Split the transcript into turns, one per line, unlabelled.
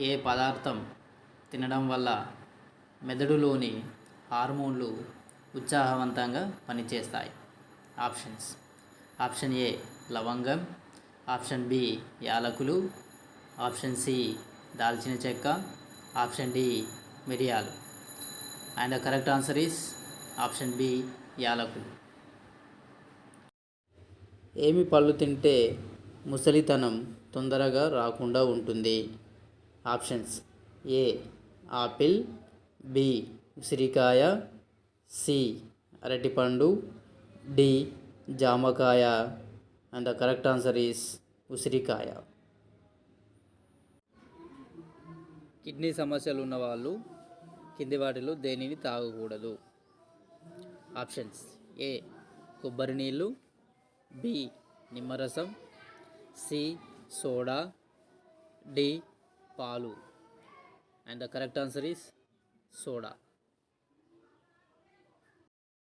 ఏ పదార్థం తినడం వల్ల మెదడులోని హార్మోన్లు ఉత్సాహవంతంగా పనిచేస్తాయి? ఆప్షన్స్: ఆప్షన్ ఏ లవంగం, ఆప్షన్ బి యాలకులు, ఆప్షన్ సి దాల్చిన చెక్క, ఆప్షన్ డి మిరియాలు. And the correct answer is option B యాలకులు. ఏమి పళ్ళు తింటే ముసలితనం తొందరగా రాకుండా ఉంటుంది? ఆప్షన్స్: ఏ ఆపిల్, బి ఉసిరికాయ, సి అరటిపండు, డి జామకాయ. And the correct answer is ఉసిరికాయ. కిడ్నీ సమస్యలు ఉన్నవాళ్ళు కింది వాటిలో దేనిని తాగకూడదు? ఆప్షన్స్: ఏ కొబ్బరి నీళ్ళు, బి నిమ్మరసం, సి సోడా, డి పాలు. And the correct answer is soda.